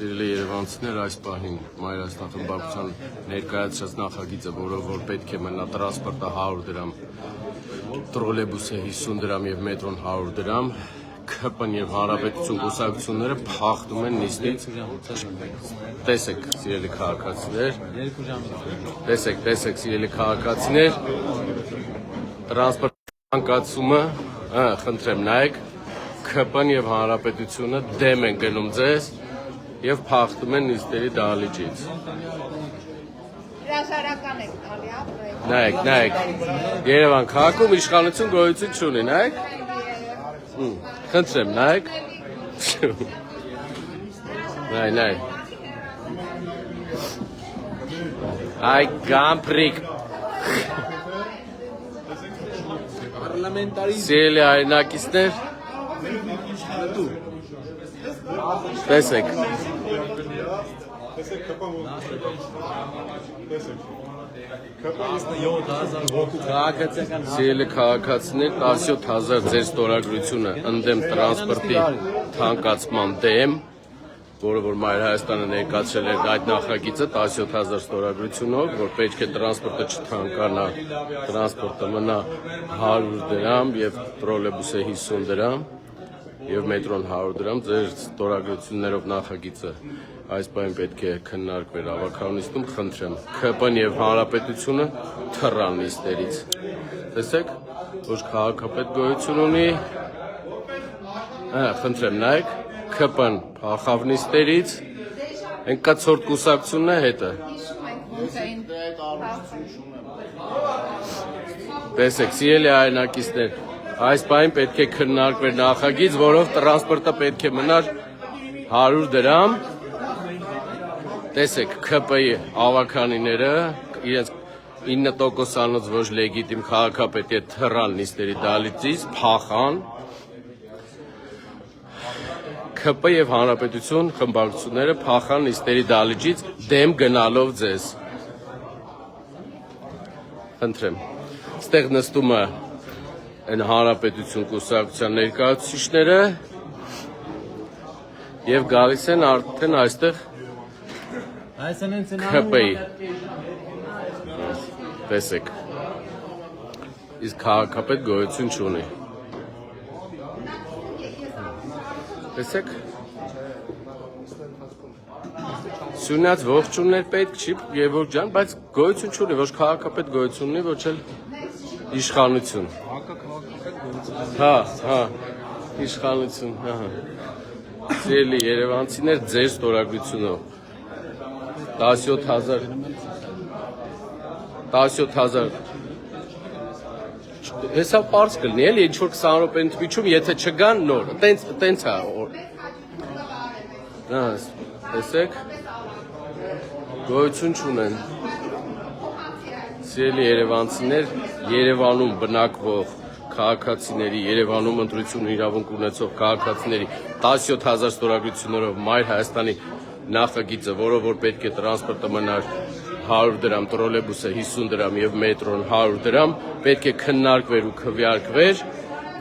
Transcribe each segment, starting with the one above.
Սիրելի երևանցիներ, այս պահին Մայրաստան խմբակցության ներկայացրած նախագիծը, որով որ պետք է մնա տրանսպորտը 100 դրամ, տրոլեյբուսը 50 դրամ եւ մետրոն 100 դրամ, ՔՊ-ն եւ Հանրապետություն կուսակցությունները փախտում են նիստից։ Տեսեք, սիրելի քաղաքացիներ, տեսեք, սիրելի քաղաքացիներ, տրանսպորտի անկացումը, խնդրեմ նայեք, ՔՊ-ն եւ Հանրապետությունը դեմ են գնում ձեզ եւ փախտում են նիստերի դահլիճից։ Հրաժարական եք տալի, Նայեք, Երևան քաղաքում իշխանություն գոյություն չունի, նայեք։ Խնդրեմ, նայեք։ Նայ։ Այ գամպրիկ։ Սիրելի հայրենակիցներ, տեսեք։ Սիրելի քաղաքացիներ, 17,000 ձեր ստորագրությունը ընդդեմ տրանսպորտի թանկացման դեմ, որը որ Մայր Հայաստանը ներկայացրել էր այդ նախագիծը 17,000 ստորագրությունով, որ պետք է տրանսպորտը չթանկանա, տրանսպորտը մնա 100 դրամ եւ տրոլեյբուսը 50 դրամ եւ մետրոն 100 դրամ, ձեր ստորագրություններով նախագիծը այս բան պետք է քննարկվեր ավականիստում, խնդրեմ, ՔՊ-ն եւ Հանրապետությունը թռան նիստերից։ Տեսեք, ոչ քաղաքապետ գոյություն ունի, խնդրեմ, նայեք, ՔՊ-ն փախավ նիստերից, այն կացորդ կուսակցությունն է հետը։ Տեսեք, սիրելի հայրենակիցներ, այս բանին պետք է քննարկվեր նախագիծ, որով տրանսպորտը պետք է մնար 100 դրամ։ Տեսեք, ՔՊ-ի ավականիները իրենց 9%-անոց ոչ լեգիտիմ քաղաքապետի հետ թռան նիստերի դահլիճից, փախան։ ՔՊ եւ Հանրապետություն խմբակցությունները փախան նիստերի դահլիճից դեմ գնալով ձեզ։ Խնդրեմ, ստեղ նստում է այն Հանրապետություն կուսակցության ներկայացուցիչները եւ գալիս են արդեն այստեղ ՔՊ-ի։ Տեսեք, իսկ քաղաքապետ գոյություն չունի։ Տեսեք, Սյունյաց ողջուններ պետք չի, Գևորգ ջան, բայց գոյություն չունի, ոչ քաղաքապետ գոյություն ունի, ոչ էլ իշխանություն։ Հա, իշխանություն, Սիրելի երևանցիներ, ձեր ստորագրությունով 17,000 Հեսա պարզ կլինի, էլի ինչ-որ 20 րոպե ընդմիջում, եթե չգան նոր, տենց է։ Տեսեք, գոյություն չունեն։ Սիրելի երևանցիներ, Երևանում բնակվող քաղաքացիների, Երևանում ընտրություն իրավունք ունեցող քաղաքացիների 17,000 ստորագրություններով Մայր Հայաստանի նախագիծը, որով որ պետք է տրանսպորտը մնար 100 դրամ, տրոլեյբուսը 50 դրամ եւ մետրոն 100 դրամ, պետք է քննարկվեր ու քվեարկվեր,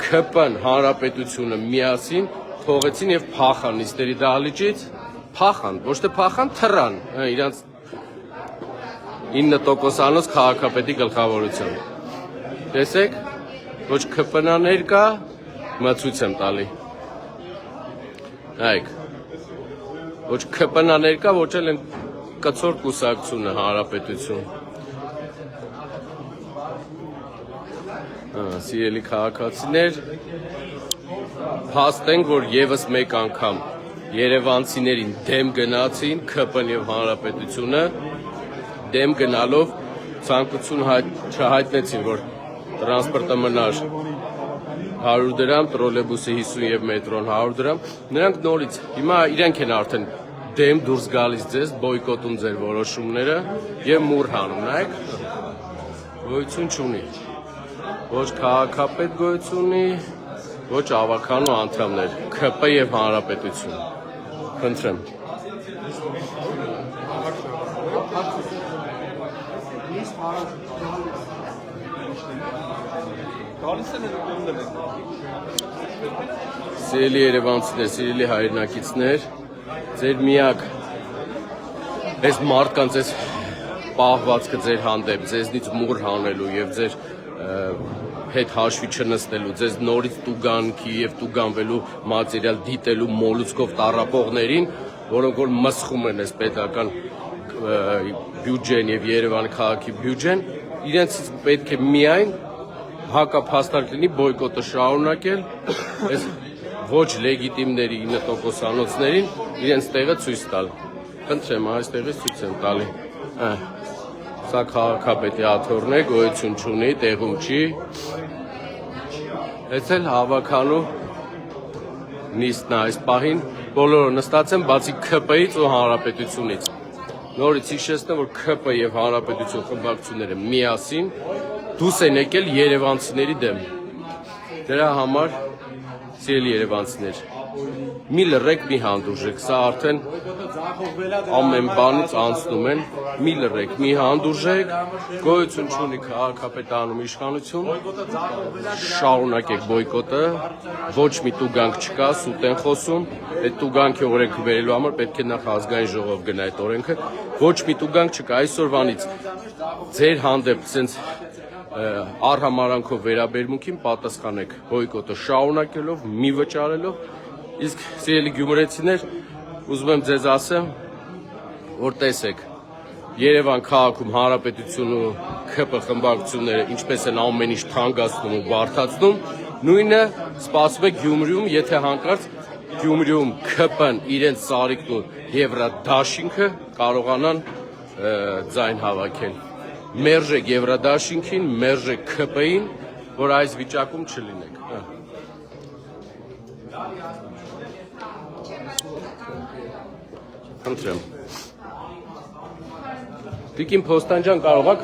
ՔՊ-ն, Հանրապետությունը միասին թողեցին եւ փախան նիստերի դահլիճից, փախան, ոչ թե փախան, թռան, իրանց 9%-անոց քաղաքապետի գլխավորությամբ։ Տեսեք, ոչ ՔՊ-ն ներկա, մցույց եմ տալի։ Նայեք, ոչ ՔՊ-ն ներկա, ոչ էլ են կցոր կուսակցությունը Հանրապետություն։ Սիրելի քաղաքացիներ, փաստենք, որ եւս մեկ անգամ երևանցիներին դեմ գնացին ՔՊ-ն եւ Հանրապետությունը, դեմ գնալով ցանկություն չհայտնեցին, որ տրանսպորտը մնար 100 դրամ, տրոլեյբուսը 50 եւ մետրոն 100 դրամ, նրանք նորից, հիմա իրենք են արդեն դեմ դուրս գալիս ձեզ, բոյկոտում ձեր որոշումները եւ մուռ հանում, նայեք, գոյություն չունի, ոչ քաղաքապետ գոյություն ունի, ոչ ավականու անդամներ, ՔՊ եւ Հանրապետություն, խնդրեմ։ Սիրելի երևանցիներ, սիրելի հայրենակիցներ, ձեր միակ այս մարդկանց այս պահվածքը ձեր հանդեպ, ձեզնից մուր հանելու եւ ձեր հետ հաշվի չնստելու, ձեզ նորից տուգանքի եւ տուգանվելու մատերիալ դիտելու մոլուցկով տառապողներին, որոնք որ մսխում են այս պետական բյուջեն եւ Երևանի քաղաքի բյուջեն, իրենց պետք է միայն հակափաստարկ լինի բոյկոտը շարունակել, այս ոչ լեգիտիմների 9% անոցներին իրենց տեղը ցույց տալ։ Խնդրեմ, այստեղից ցույց եմ տալի։ Սա քաղաքապետի աթոռն է, գոյություն չունի, տեղում չի։ Այս էլ հավաքանու նիստն է այս պահին, բոլորը նստած են բացի ՔՊ-ից ու Հանրապետությունից։ Նորից հիշեցնեմ, որ ՔՊ եւ Հանրապետություն խմբակցությունները միասին դուրս են եկել երևանցիների դեմ։ Դրա համար, սիրելի երևանցիներ, մի լռեք, մի հանդուրժեք, սա արդեն ամեն բանից անցնում են, մի լռեք, մի հանդուրժեք, գոյություն չունի քաղաքապետարանում իշխանություն, շարունակեք բոյկոտը, ոչ մի տուգանք չկա, սուտ են խոսում, այդ տուգանքի օրենքը վերելու համար պետք է նախ ազգային ժողով գնա այդ օրենքը, ոչ մի տուգանք չկա, այսօրվանից ձեր հանդեպ սենց արհամարանքով վերաբերմունքին պատասխանեք բոյկոտը շարունակելով, մի վճարելով, իսկ սիրելի գյումրեցիներ, ուզում եմ ձեզ ասեմ, որ տեսեք, Երևան քաղաքում Հանրապետությունը ու ՔՊ խմբակցությունները ինչպես են ամեն ինչ թանկացնում ու բարդացնում, նույնը սպասում է Գյումրիում, եթե հանկարծ Գյումրիում ՔՊ-ն իրենց սարիկն ու Եվրադաշինքը կարողանան ձայն հավաքել։ Մերժեք Եվրադաշինքին, մերժեք ՔՊ-ին, որ այս վիճակում չլինեք։ Խնդրեմ։ Տիկին Փոստանջան կարող է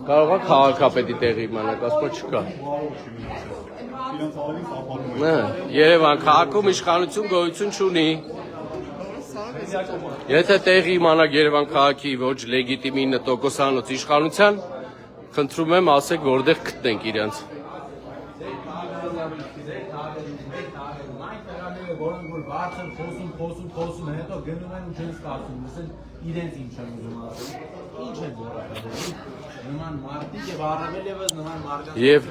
քաղաքապետի տեղի իմանալ, ասում չկա։ Երևան քաղաքում իշխանություն գոյություն չունի։ Եթե տեղի իմանաք Երևան քաղաքի ոչ լեգիտիմ 9%-անոց իշխանության, խնդրում եմ ասեք, որտեղ գտնենք իրենց։ Որոնք որ բարձր խոսում, հետո գնում են ու չեն ստացվում, ասեն իրենց ինչ են ուզում ասել, ինչ են որակավորում, նման մարդիկ եւ առավել եւս նման մարդիկ։ Եվ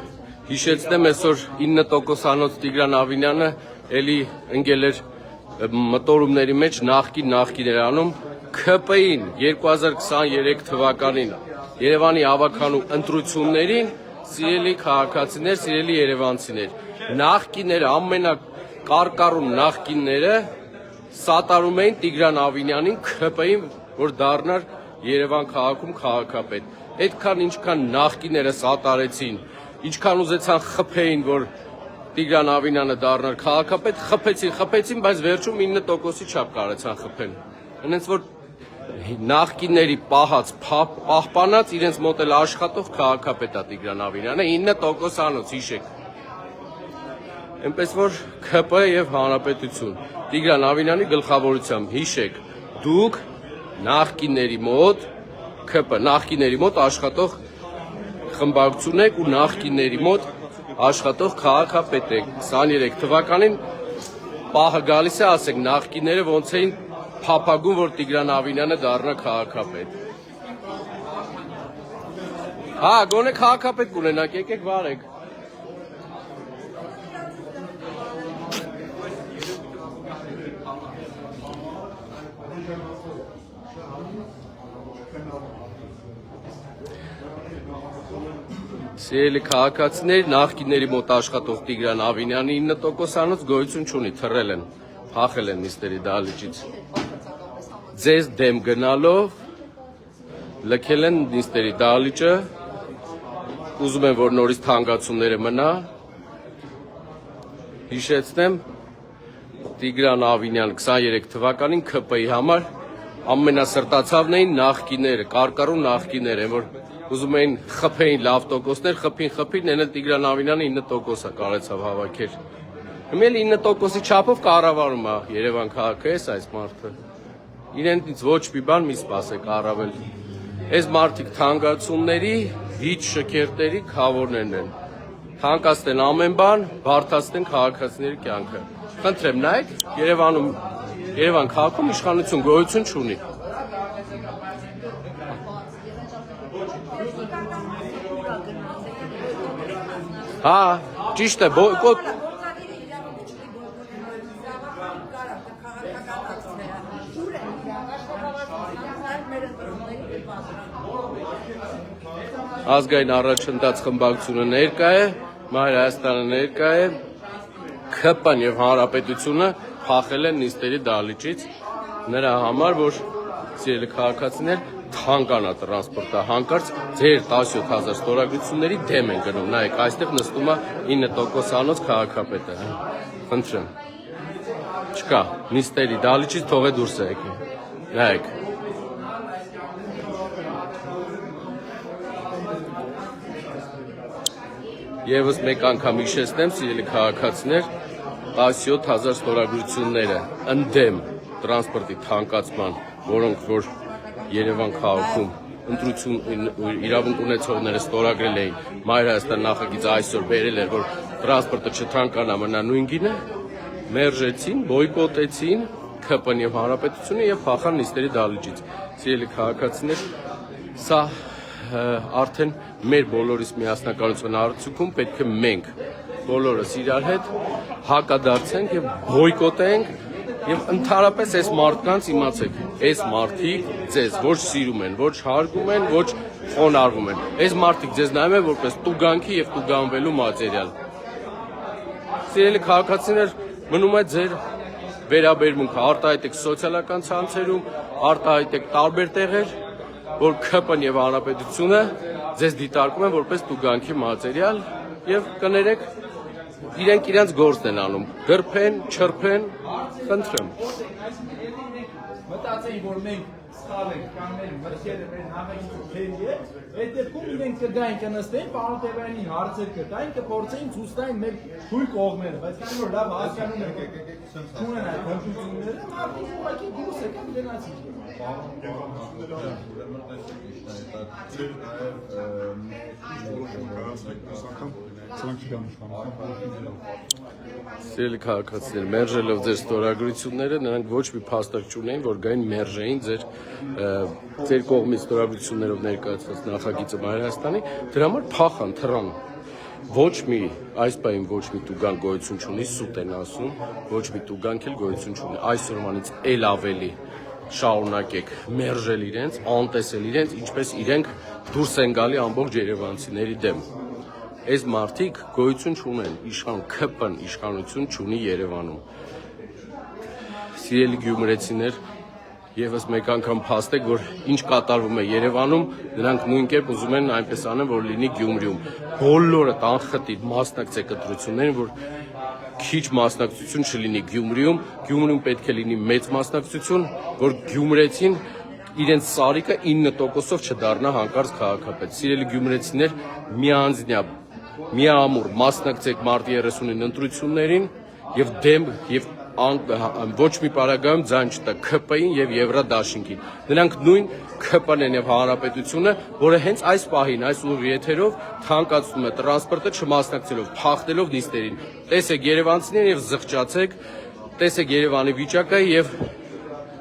հիշեցնեմ այսօր 9%-անոց Տիգրան Ավինյանը էլի ընկել էր մտորումների մեջ նախկին էր անում ՔՊ-ին 2023 թվականին Երևանի ավականու ընտրություններին, սիրելի քաղաքացիներ, սիրելի երևանցիներ, նախկինները ամենակարկառուն նախկինները սատարում էին Տիգրան Ավինյանին ՔՊ-ին, որ դառնար Երևան քաղաքում քաղաքապետ։ Այդքան ինչքան նախկինները սատարեցին, ինչքան ուզեցան խփեին, որ Տիգրան Ավինյանը դառնար քաղաքապետ, խփեցին, բայց վերջում 9%-ի չափ կարեցան խփեն։ Հենց որ նախկինների պահած, պահպանած իրենց մոտ էլ աշխատող քաղաքապետ է Տիգրան Ավինյանը, 9%-անոց հիշեք։ Այնպես որ ՔՊ եւ Հանրապետություն Տիգրան Ավինյանի գլխավորությամբ հիշեք, դուք նախկինների մոտ ՔՊ նախկինների մոտ աշխատող խմբակցություն եք ու նախկինների մոտ աշխատող քաղաքապետ եք։ 23 թվականին պահը գալիս է, ասեք, նախկինները ոնց էին փափագում, որ Տիգրան Ավինյանը դառնա քաղաքապետ։ Հա, գոնե քաղաքապետ կունենաք, եկեք վարեք։ Սիրելի քաղաքացիներ, նախկինների մոտ աշխատող Տիգրան Ավինյանի 9%-անոց գոյություն չունի, թռել են, փախել են նիստերի դահլիճից։ Ձեզ դեմ գնալով լքել են նիստերի դահլիճը, ուզում են, որ նորից թանկացումները մնա։ Հիշեցնեմ, Տիգրան Ավինյան 23 թվականին ՔՊ-ի համար ամենասրտացավն էին նախկիները, կարկառուն նախկիները, որ ուզում էին խփեին լավ տոկոսներ, խփին, էնել Տիգրան Ավինյանը 9%-ը կարեցավ հավաքել։ Հիմա 9%-ի չափով կառավարում է Երևան քաղաքը, այս մարդը։ Իրենից ոչ մի բան մի սպասեք առավել։ Այս մարդիկ թանկացումների, հիչ շքերտերի քավորներն են։ Թանկացնեն ամեն բան, բարդացնեն քաղաքացիների կյանքը։ Խնդրեմ, նայեք, Երևանում Երևան քաղաքում իշխանություն գոյություն չունի։ Հա, ճիշտ է, բոյկոտ ազգային առաջընթաց խմբակցությունը ներկա է, Մայր Հայաստանը ներկա է, ՔՊ-ն եւ Հանրապետությունը փախել են նիստերի դահլիճից նրա համար, որ սիրելի քաղաքացիներ թանկանա տրանսպորտը հանկարծ ձեր 17000 ստորագրությունների դեմ են գնում։ Նայեք, այստեղ նստում է 9%-անոց քաղաքապետը։ Խնդրեմ։ Չկա, նիստերի դահլիճից թողե դուրս եկեք։ Նայեք։ Եվս մեկ անգամ հիշեցնեմ, սիրելի քաղաքացիներ, 17000 ստորագրությունները ընդդեմ տրանսպորտի թանկացման, որոնք որ Երևան քաղաքում ընտրություն իրավունք ունեցողները ստորագրել էին, Մայր Հայաստան նախագիծը այսօր բերել էր, որ տրանսպորտը չթանկանա մնա նույն գինը, մերժեցին, բոյկոտեցին ՔՊ-ն եւ Հանրապետությունը եւ փախան նիստերի դահլիճից։ Սիրելի քաղաքացիներ, սա արդեն մեր բոլորիս միասնականության արդյունքում պետք է մենք բոլորս իրար հետ հակադարձենք եւ բոյկոտենք եւ ընդհանրապես այս մարդկանց իմացեք, այս մարդիկ ձեզ ոչ սիրում են, ոչ հարգում են, ոչ խոնարհվում են։ Այս մարդիկ ձեզ նայում են որպես տուգանքի եւ տուգանվելու մատերիալ։ Սիրելի քաղաքացիներ, մնում է ձեր վերաբերմունքը, արտահայտեք սոցիալական ցանցերում, արտահայտեք տարբեր տեղեր, որ ՔՊ-ն եւ Հանրապետությունը ձեզ դիտարկում են որպես տուգանքի մատերիալ եւ կներեք իրենք իրենց գործն են անում, գրփեն, չրփեն, խնդրեմ։ Մտածեի, որ մենք սխալ ենք, կամ մեր մրցերը մեր համայնքի քերի է, այդ դեպքում իրենք կգային կնստեին, պարոն Տերյանին հարցեր կտային, կփորձեին ցույց տային մեր թույլ կողմերը, բայց քանի որ լավ հասկանում եք, չունեն այդ հմտությունները, մարդիկ ուղղակի դուրս եկան գնացին։ Սիրելի քաղաքացիներ, մերժելով ձեր ստորագրությունները, նրանք ոչ մի փաստակ չունեին, որ գային մերժեին ձեր կողմից ստորագրություններով ներկայացված նախագիծը Մայր Հայաստանի, դրա համար փախան, թռան։ Ոչ մի այս բային ոչ մի տուգանք գոյություն չունի, սուտ են ասում, ոչ մի տուգանք էլ գոյություն չունի։ Այսօրվանից էլ ավելի շարունակեք մերժել իրենց, անտեսել իրենց, ինչպես իրենք դուրս են գալի ամբողջ երևանցիների դեմ։ Այս մարդիկ գոյություն չունեն, ՔՊ-ն իշխանություն չունի Երևանում։ Սիրելի գյումրեցիներ, եւս մեկ անգամ փաստեք, որ ինչ կատարվում է Երևանում, նրանք նույն կերպ ուզում են այնպես անեն, որ լինի Գյումրիում։ Բոլորը անխտիր մասնակցեք ընտրություններին, որ քիչ մասնակցություն չլինի Գյումրիում, Գյումրիում պետք է լինի մեծ մասնակցություն, որ գյումրեցին իրենց սարիկը 9%-ով չդառնա հանկարծ քաղաքապետ։ Սիրելի գյումրեցիներ, միամուր մասնակցեք մարտի 30-ին ընտրություններին եւ դեմ եւ ոչ մի պարագայում ձայն չտա ՔՊ-ին եւ Եվրադաշինքին։ Նրանք նույն ՔՊ-ն են եւ Հանրապետությունը, որը հենց այս պահին, այս ուղիղ եթերով թանկացնում է տրանսպորտը չմասնակցելով, փախնելով նիստերին։ Տեսեք Երևանցիներ եւ զղջացեք, տեսեք Երևանի վիճակը եւ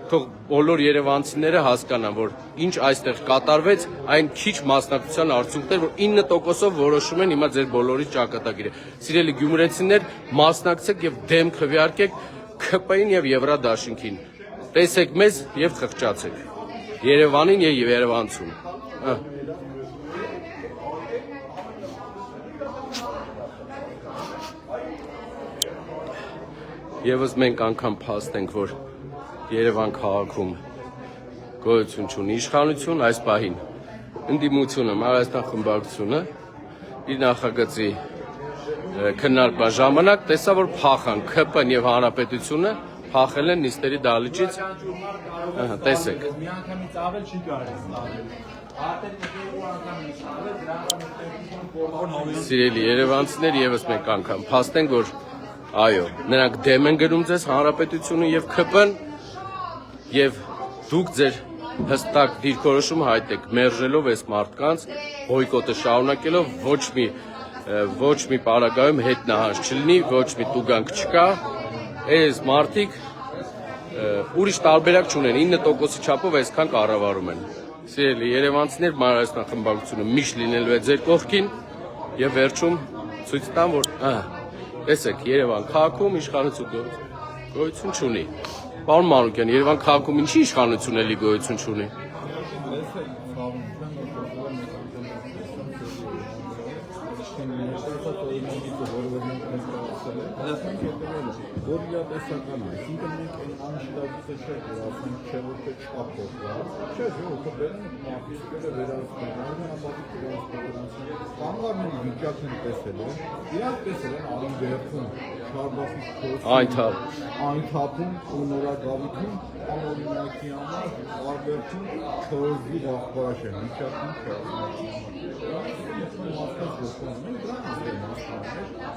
թող բոլոր երևանցիները հասկանան, որ ինչ այստեղ կատարվեց, այն քիչ մասնակցության արդյունքն էր, որ 9%-ով որոշում են հիմա ձեր բոլորի ճակատագիրը։ Սիրելի գյումրեցիներ, մասնակցեք եւ դեմ քվեարկեք ՔՊ-ին եւ Եվրադաշինքին։ Տեսեք մեզ եւ խղճացեք Երևանին եւ Երևանցուն։ Եվս մենք անգամ փաստենք, որ Երևան քաղաքում գոյություն չունի իշխանություն, այս պահին ընդդիմությունը, Մայր Հայաստան խմբակցությունը իր նախագծի քննարկման ժամանակ տեսա, որ փախան ՔՊ-ն եւ Հանրապետությունը փախել են նիստերի դահլիճից, տեսեք։ Միանգամից ավել չի կարելի ստանալ։ Սիրելի երևանցիներ, եւս մեկ անգամ փաստենք, որ այո, նրանք դեմ են գնում ձեզ Հանրապետությունը եւ ՔՊ-ն եւ դուք ձեր հստակ դիրքորոշումը հայտնեք մերժելով այս մարդկանց, բոյկոտը շարունակելով, ոչ մի պարագայում հետ նահանջ չլինի, ոչ մի տուգանք չկա, այս մարդիկ ուրիշ տարբերակ չունեն 9%-ի չափով այսքան կառավարում են։ Սիրելի երևանցիներ, Մանրայասնան խմբակցությունը միշտ լինելու է ձեր կողքին եւ վերջում ցույց տամ, որ տեսեք, Երևան քաղաքում իշխանություն գոյություն չունի։ Պարոն Մանուկյան, Երևան քաղաքում ինչի իշխանություն էլի գոյություն չունի։ Որ իրատեսական է, այսինքն մենք այն անշտաբիզը չէ, որ ասենք չէ, որ թե չկա փոխված, չէ, որ բերում ենք մարտիկները վերահսկում, կանգառների վիճակն են տեսել են, իրանք տեսել են ային վերքում, շարբախից այն թափում ու նորագավիթում, անօրինակի համար, արվերդում քորզի աղբարաշ են, վիճակն չէ,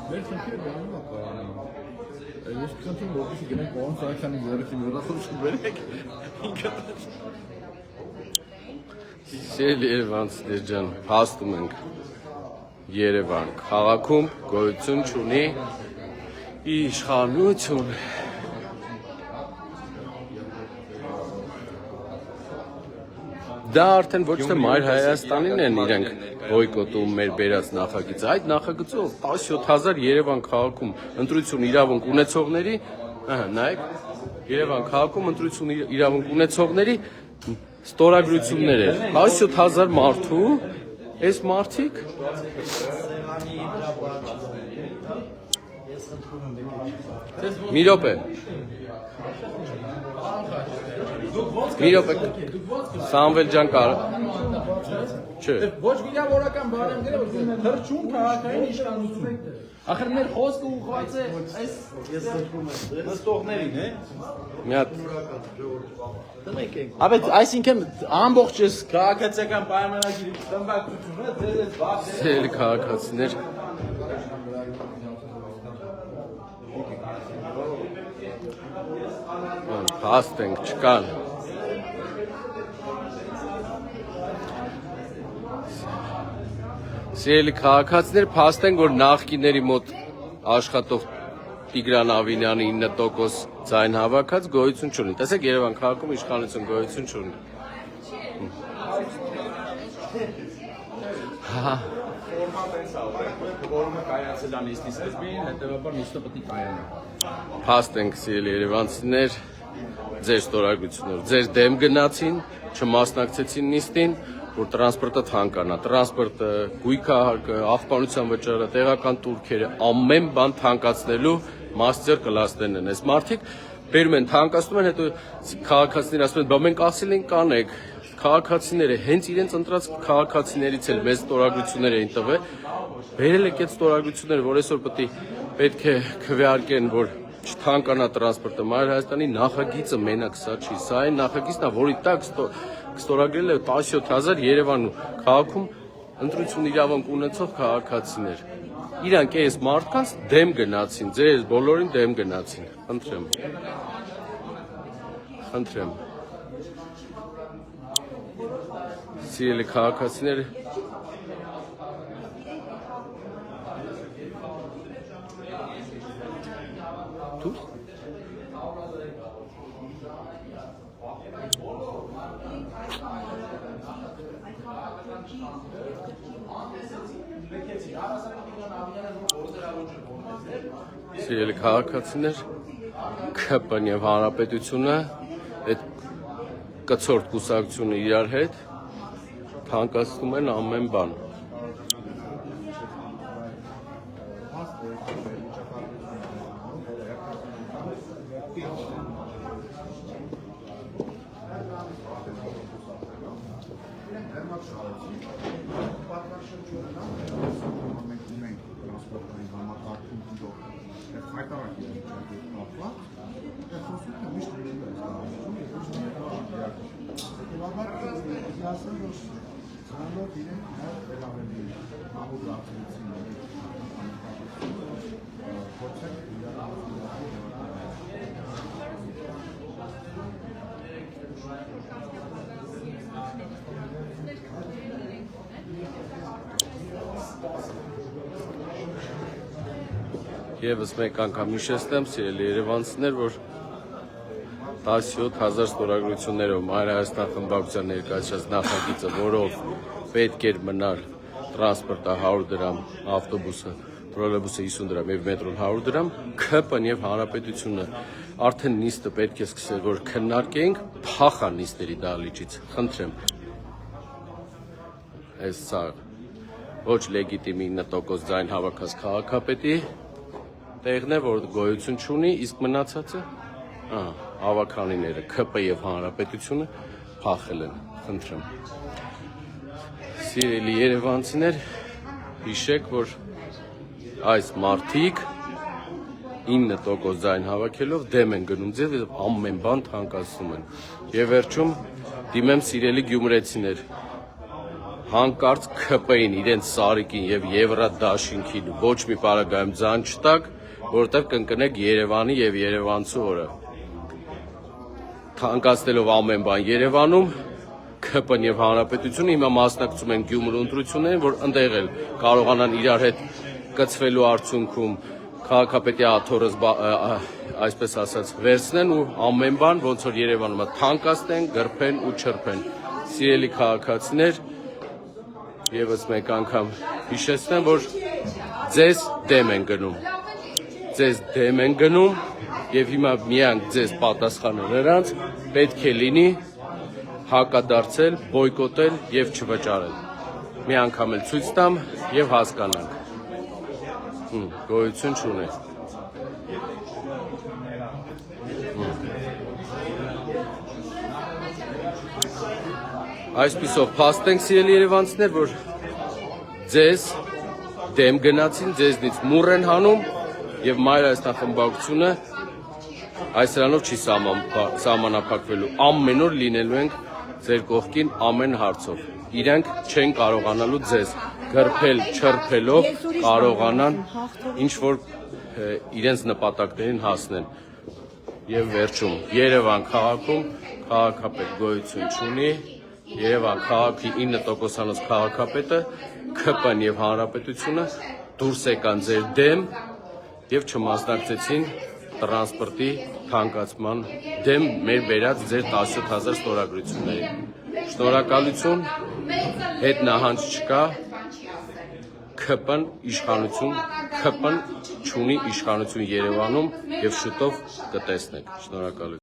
մեր խնդիրը բանում է կարանում։ Ես կխնդրեմ, որպեսզի գնանք Պարոն Սարգսյանի ձեռքին վերախորժում բերեք ինքը։ Սիրելի երևանցիներ ջան, փաստում ենք Երևան քաղաքում գոյություն չունի իշխանություն։ Դա արդեն ոչ թե Մայր Հայաստանին են իրենք բոյկոտում մեր բերած նախագիծը, այդ նախագծով 17000 Երևան քաղաքում ընտրություն իրավունք ունեցողների, նայեք, Երևան քաղաքում ընտրություն իրավունք ունեցողների ստորագրություններ էր, 17000 մարդու, այս մարդիկ մի րոպե Սամվել ջան կար չէ Ոչ վիրավորական բարեմներ է, որ թրջուն քաղաքային իշխանություն։ Ախր մեր խոսքը ուղղված է այս նստողներին, է։ Մի հատ Ապա այսինքն ամբողջ այս քաղաքացիական պայմանագիրի խմբակցությունը ձեր այս բախտը Սիրելի քաղաքացիներ Փաստ ենք չկան Սիրելի քաղաքացիներ փաստ են որ նախկիների մոտ աշխատող Տիգրան Ավինյանի 9% ձայն հավաքած գոյություն չունի տեսեք Երևան քաղաքում իշխանություն գոյություն չունի Որոնը կայացել է նիստի սկզբին, հետևաբար նիստը պետք է կայանա։ Փաստ ենք սիրելի երևանցիներ ձեր ստորագրությունով ձեր դեմ գնացին չմասնակցեցին նիստին որ տրանսպորտը թանկանա տրանսպորտը գույքահարկը աղբանության վճարը տեղական турքերը ամեն բան թանկացնելու մաստեր կլասներն են այս մարդիկ բերում են թանկացնում են հետո քաղաքացիները ասում են բա մենք ասել ենք կանեք քաղաքացիները հենց իրենց ընտրած քաղաքացիներից էլ մեծ ստորագրություններ էին տվել բերել եք այդ ստորագրությունները որ այսօր պետք է քվեարկեն որ չթանկանա տրանսպորտը Մայր Հայաստանի նախագիծը մենակ սա չի սա այն նախագիծն է որի տակ ստորագրել է 17000 Երևանում քաղաքում ընտրություն իրավունք ունեցող քաղաքացիներ իրանք այս մարդկանց դեմ գնացին ձեր բոլորին դեմ գնացին խնդրեմ Սիրելի քաղաքացիներ Դուք Սիրելի քաղաքացիներ ԿՊ-ն եւ Հանրապետությունը այդ կցորդ կուսակցությունը իրար հետ թանկացնում են ամեն բան Եվս մեկ անգամ հիշեցնեմ, սիրելի երևանցիներ, որ 17,000 ստորագրություններով Մայր Հայաստան խմբակցության ներկայացրած նախագիծը, որով պետք էր մնալ տրանսպորտը 100 դրամ, ավտոբուսը, троллейբուսը 50 դրամ եւ մետրոն 100 դրամ, ԿՊ-ն եւ Հանրապետությունը արդեն նիստը պետք է սկսել, որ քննարկենք փախան նիստերի դահլիճից, խնդրեմ։ Այս սա ոչ լեգիտիմ 9% ձայն հավաքած քաղաքապետի տեղն է, որ գոյություն չունի, իսկ մնացածը հավաքանիները ԿՊ եւ Հանրապետությունը փախել են, խնդրեմ։ Սիրելի երևանցիներ, հիշեք, որ այս մարդիկ 9% ձայն հավաքելով դեմ են գնում ձեզ եւ ամեն բան թանկացնում են։ Եվ վերջում դիմեմ սիրելի գյումրեցիներ, հանկարծ ԿՊ-ին, իրենց Սարիկին եւ Եվրադաշինքին ոչ մի պարագայում ձայն չտակ, որտեղ կընկնեք Երևանի եւ Երևանցու օրը։ Թանկացնելով ամեն բան Երևանում, ԿՊ-ն եւ Հանրապետությունը հիմա մասնակցում են Գյումրու ընտրություններին, որ ընդեղ էլ կարողանան իրար հետ կծվելու արդյունքում քաղաքապետի աթոռը այսպես ասած վերցնեն ու ամեն բան ոնց որ Երևանում թանկացնեն, գրփեն ու չրփեն։ Սիրելի քաղաքացիներ, եւս մեկ անգամ հիշեցնեմ, որ ձեզ դեմ են գնում։ Ձեզ դեմ են գնում եւ հիմա միայն ձեզ պատասխանը նրանց պետք է լինի հակադարձել, բոյկոտել եւ չվճարել։ Մի անգամ էլ ցույց տամ եւ հասկանանք։ Գոյություն չունի։ Այսպիսով փաստենք սիրելի երևանցիներ, որ ձեզ դեմ գնացին, ձեզնից մուռ են հանում եւ Մայր Հայաստան խմբակցությունը այս սրանով չի սահմանափակվելու, ամեն օր լինելու ենք ձեր կողքին ամեն հարցով։ Իրենք չեն կարողանալու ձեզ գրփել, չրփելով կարողանան ինչ որ իրենց նպատակներին հասնեն։ Եվ վերջում Երևան քաղաքում քաղաքապետ գոյություն չունի, Երևան քաղաքի 9%-անոց քաղաքապետը ԿՊ-ն եւ Հանրապետությունը դուրս եկան ձեր դեմ եւ չմասնակցեցին տրանսպորտի թանկացման դեմ մեր վերած ձեր 17,000 ստորագրություններին։ Շնորհակալություն, հետ նահանջ չկա, ԿՊ-ն իշխանություն, ԿՊ-ն չունի իշխանություն Երևանում եւ շուտով կտեսնեք։ Շնորհակալություն։